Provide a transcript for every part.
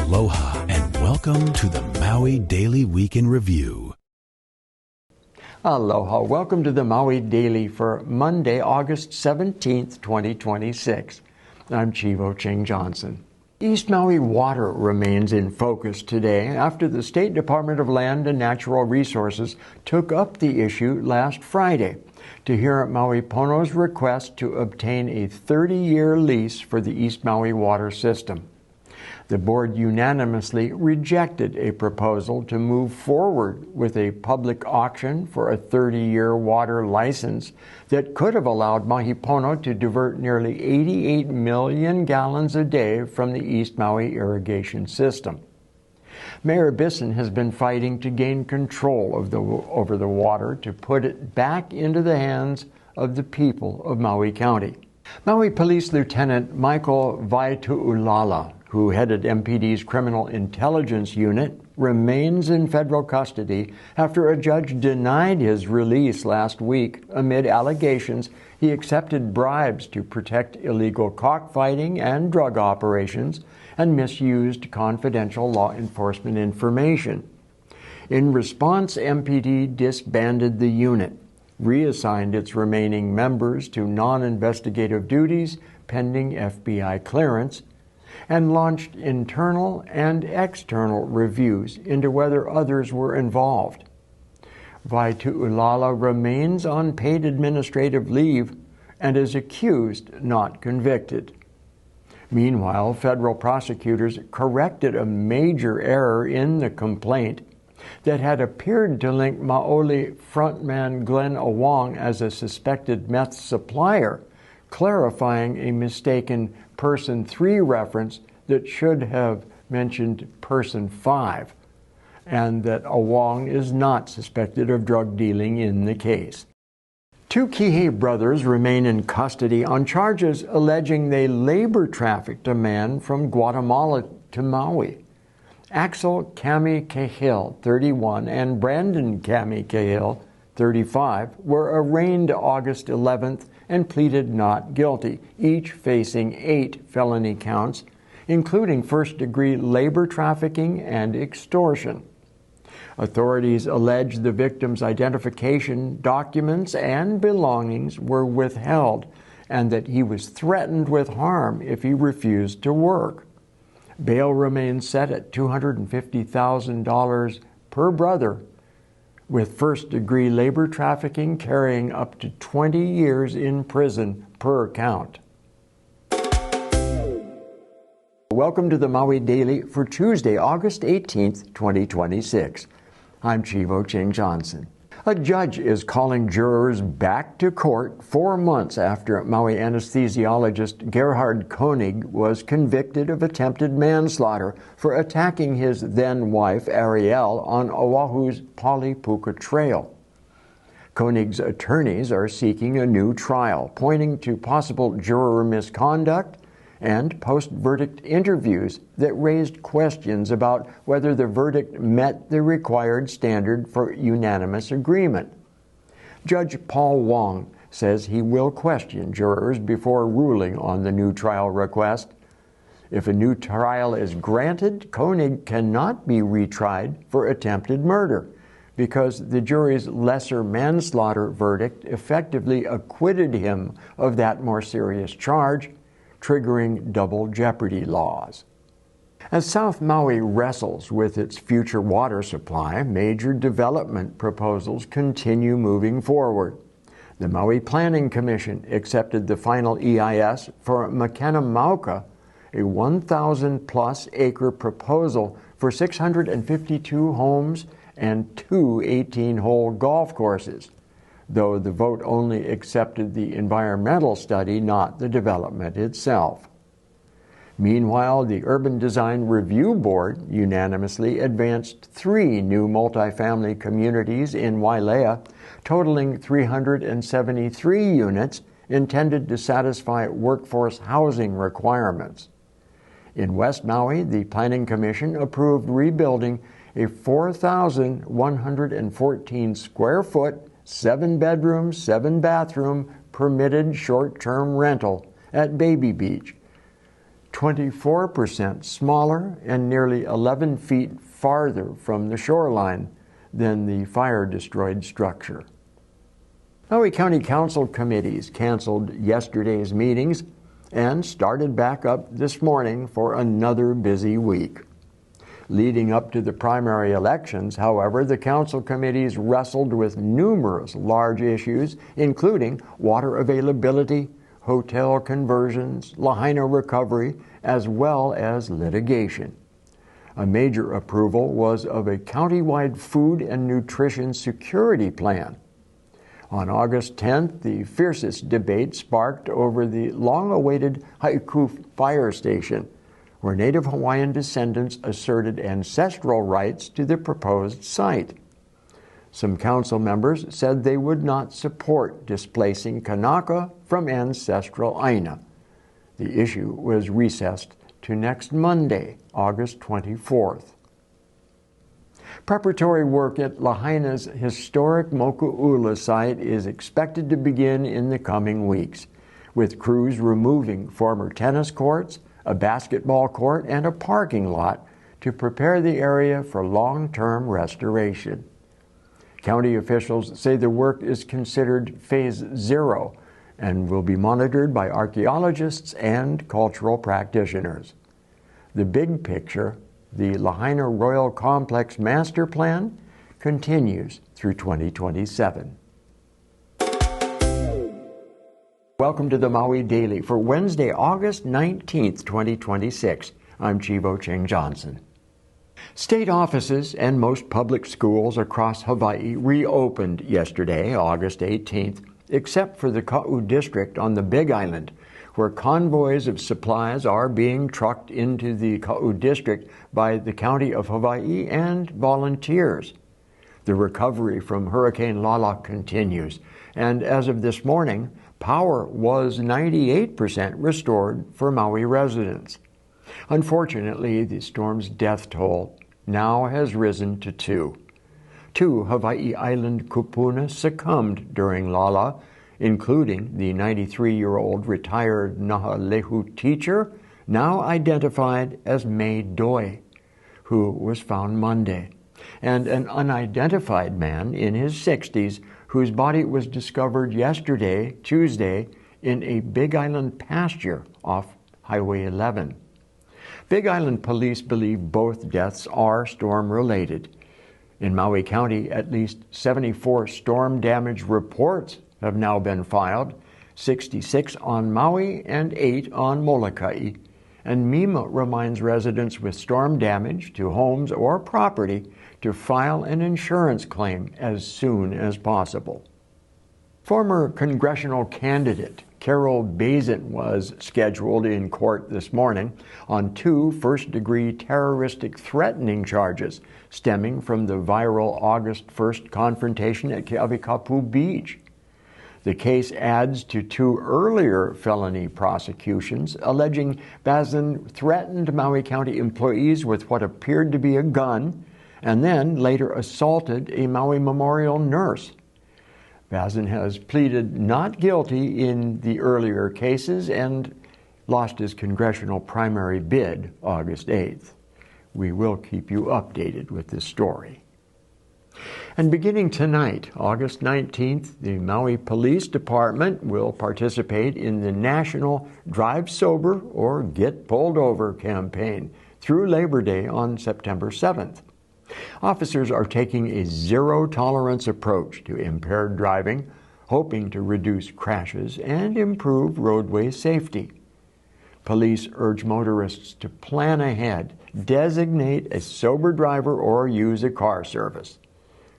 Aloha and welcome to the Maui Daily Week in Review. Aloha. Welcome to the Maui Daily for Monday, August 17th, 2026. I'm Chivo Ching Johnson. East Maui water remains in focus today after the State Department of Land and Natural Resources took up the issue last Friday to hear Maui Pono's request to obtain a 30-year lease for the East Maui water system. The board unanimously rejected a proposal to move forward with a public auction for a 30-year water license that could have allowed Mahi Pono to divert nearly 88 million gallons a day from the East Maui irrigation system. Mayor Basin has been fighting to gain control over the water to put it back into the hands of the people of Maui County. Maui Police Lieutenant Michael Vaituulala, who headed MPD's Criminal Intelligence Unit, remains in federal custody after a judge denied his release last week amid allegations he accepted bribes to protect illegal cockfighting and drug operations and misused confidential law enforcement information. In response, MPD disbanded the unit, reassigned its remaining members to non-investigative duties pending FBI clearance, and launched internal and external reviews into whether others were involved. Vaituulala remains on paid administrative leave and is accused, not convicted. Meanwhile, federal prosecutors corrected a major error in the complaint that had appeared to link Maoli frontman Glenn Awong as a suspected meth supplier, clarifying a mistaken Person 3 reference that should have mentioned Person 5, and that Awong is not suspected of drug dealing in the case. Two Kīhei brothers remain in custody on charges alleging they labor trafficked a man from Guatemala to Maui. Axel Kami Kirill, 31, and Brandon Kami Kirill, 35, were arraigned August 11th and pleaded not guilty, each facing 8 felony counts, including first-degree labor trafficking and extortion. Authorities allege the victim's identification documents and belongings were withheld and that he was threatened with harm if he refused to work. Bail remains set at $250,000 per brother, with first-degree labor trafficking carrying up to 20 years in prison per count. Welcome to the Maui Daily for Tuesday, August 18th, 2026. I'm Chivo Ching Johnson. A judge is calling jurors back to court 4 months after Maui anesthesiologist Gerhard Konig was convicted of attempted manslaughter for attacking his then-wife Ariel on Oahu's Polipuka Trail. Konig's attorneys are seeking a new trial, pointing to possible juror misconduct and post-verdict interviews that raised questions about whether the verdict met the required standard for unanimous agreement. Judge Paul Wong says he will question jurors before ruling on the new trial request. If a new trial is granted, Konig cannot be retried for attempted murder because the jury's lesser manslaughter verdict effectively acquitted him of that more serious charge, triggering double jeopardy laws. As South Maui wrestles with its future water supply, major development proposals continue moving forward. The Maui Planning Commission accepted the final EIS for Makena Mauka, a 1,000-plus acre proposal for 652 homes and 2 18-hole golf courses, though the vote only accepted the environmental study, not the development itself. Meanwhile, the Urban Design Review Board unanimously advanced 3 new multifamily communities in Wailea, totaling 373 units intended to satisfy workforce housing requirements. In West Maui, the Planning Commission approved rebuilding a 4,114 square foot, 7-bedroom, 7-bathroom permitted short-term rental at Baby Beach. 24% smaller and nearly 11 feet farther from the shoreline than the fire-destroyed structure. Maui County Council committees canceled yesterday's meetings and started back up this morning for another busy week. Leading up to the primary elections, however, the council committees wrestled with numerous large issues, including water availability, hotel conversions, lahaina recovery, as well as litigation. A major approval was of a countywide food and nutrition security plan. On August 10th, the fiercest debate sparked over the long-awaited Haʻikū fire station, where Native Hawaiian descendants asserted ancestral rights to the proposed site. Some council members said they would not support displacing Kānaka from ancestral Aina. The issue was recessed to next Monday, August 24th. Preparatory work at Lahaina's historic Mokuʻula site is expected to begin in the coming weeks, with crews removing former tennis courts, a basketball court, and a parking lot to prepare the area for long-term restoration. County officials say the work is considered Phase 0 and will be monitored by archaeologists and cultural practitioners. The big picture, the Lahaina Royal Complex Master Plan, continues through 2027. Welcome to the Maui Daily for Wednesday, August 19th, 2026. I'm Chivo Ching Johnson. State offices and most public schools across Hawaii reopened yesterday, August 18th, except for the Ka'u district on the Big Island, where convoys of supplies are being trucked into the Ka'u district by the County of Hawaii and volunteers. The recovery from Hurricane Lala continues, and as of this morning, power was 98% restored for Maui residents. Unfortunately, the storm's death toll now has risen to 2. 2 Hawaii Island kupuna succumbed during Lala, including the 93-year-old retired Nāhiku teacher, now identified as May Doi, who was found Monday, and an unidentified man in his 60s whose body was discovered yesterday, Tuesday, in a Big Island pasture off Highway 11. Big Island police believe both deaths are storm-related. In Maui County, at least 74 storm damage reports have now been filed, 66 on Maui and 8 on Molokai, and MEMA reminds residents with storm damage to homes or property to file an insurance claim as soon as possible. Former congressional candidate Kirill Basin was scheduled in court this morning on 2 first-degree terroristic threatening charges stemming from the viral August 1st confrontation at Ke'awikapu Beach. The case adds to 2 earlier felony prosecutions alleging Basin threatened Maui County employees with what appeared to be a gun and then later assaulted a Maui Memorial nurse. Basin has pleaded not guilty in the earlier cases and lost his congressional primary bid August 8th. We will keep you updated with this story. And beginning tonight, August 19th, the Maui Police Department will participate in the National Drive Sober or Get Pulled Over campaign through Labor Day on September 7th. Officers are taking a zero-tolerance approach to impaired driving, hoping to reduce crashes and improve roadway safety. Police urge motorists to plan ahead, designate a sober driver, or use a car service.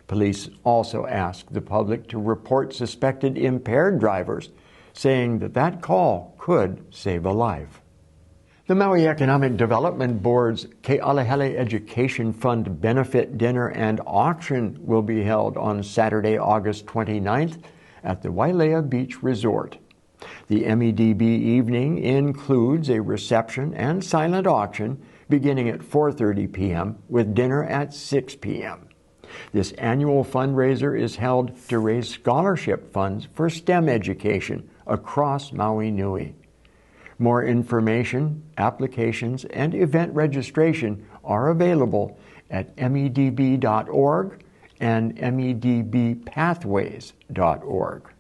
Police also ask the public to report suspected impaired drivers, saying that call could save a life. The Maui Economic Development Board's Ke Alahele Education Fund Benefit Dinner and Auction will be held on Saturday, August 29th at the Wailea Beach Resort. The MEDB evening includes a reception and silent auction beginning at 4:30 p.m. with dinner at 6 p.m. This annual fundraiser is held to raise scholarship funds for STEM education across Maui Nui. More information, applications, and event registration are available at MEDB.org and MEDBpathways.org.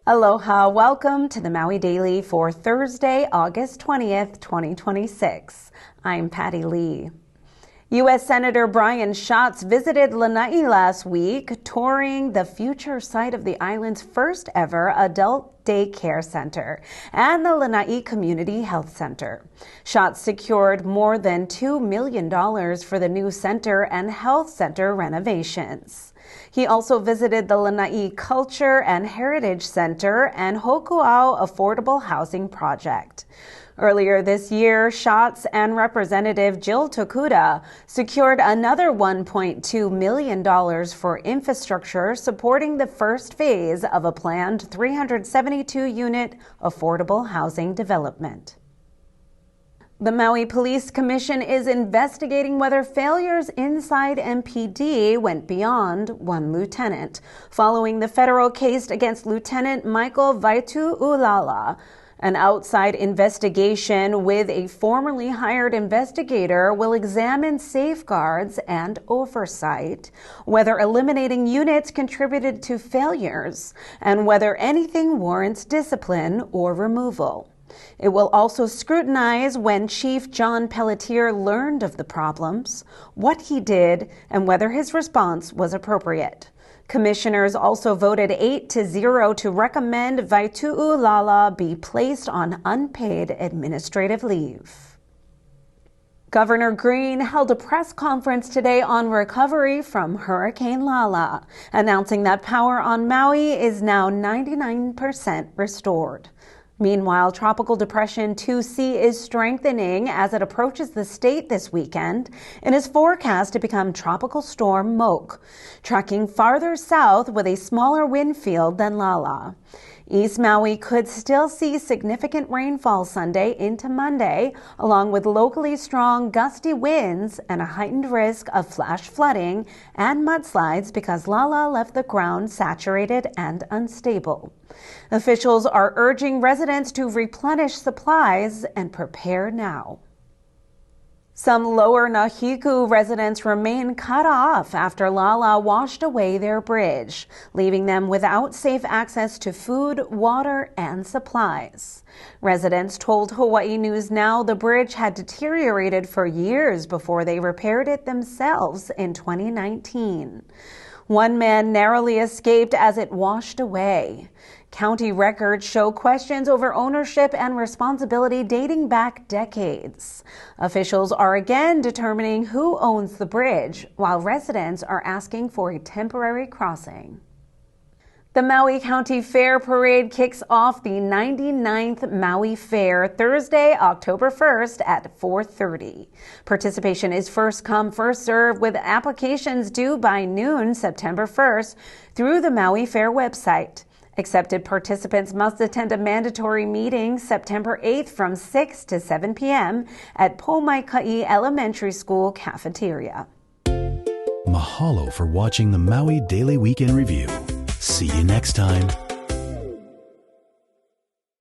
Aloha, welcome to the Maui Daily for Thursday, August 20th, 2026. I'm Patty Lee. U.S. Senator Brian Schatz visited Lānaʻi last week, touring the future site of the island's first ever adult daycare center and the Lānaʻi Community Health Center. Schatz secured more than $2 million for the new center and health center renovations. He also visited the Lānaʻi Culture and Heritage Center and Hokuau Affordable Housing Project. Earlier this year, Schatz and Representative Jill Tokuda secured another $1.2 million for infrastructure supporting the first phase of a planned 372-unit affordable housing development. The Maui Police Commission is investigating whether failures inside MPD went beyond one lieutenant, following the federal case against Lieutenant Michael Vaituulala. An outside investigation with a formerly hired investigator will examine safeguards and oversight, whether eliminating units contributed to failures, and whether anything warrants discipline or removal. It will also scrutinize when Chief John Pelletier learned of the problems, what he did, and whether his response was appropriate. Commissioners also voted 8-0 to recommend Vaituulala be placed on unpaid administrative leave. Governor Green held a press conference today on recovery from Hurricane Lala, announcing that power on Maui is now 99% restored. Meanwhile, Tropical Depression 2C is strengthening as it approaches the state this weekend and is forecast to become Tropical Storm Moke, tracking farther south with a smaller wind field than Lala. East Maui could still see significant rainfall Sunday into Monday, along with locally strong gusty winds and a heightened risk of flash flooding and mudslides because Lala left the ground saturated and unstable. Officials are urging residents to replenish supplies and prepare now. Some lower Nāhiku residents remain cut off after Lala washed away their bridge, leaving them without safe access to food, water, and supplies. Residents told Hawaii News Now the bridge had deteriorated for years before they repaired it themselves in 2019. One man narrowly escaped as it washed away. County records show questions over ownership and responsibility dating back decades. Officials are again determining who owns the bridge, while residents are asking for a temporary crossing. The Maui County Fair Parade kicks off the 99th Maui Fair Thursday, October 1st at 4:30. Participation is first come, first served, with applications due by noon September 1st through the Maui Fair website. Accepted participants must attend a mandatory meeting September 8th from 6 to 7 p.m. at Pomaikai Elementary School cafeteria. Mahalo for watching the Maui Daily Weekend Review. See you next time.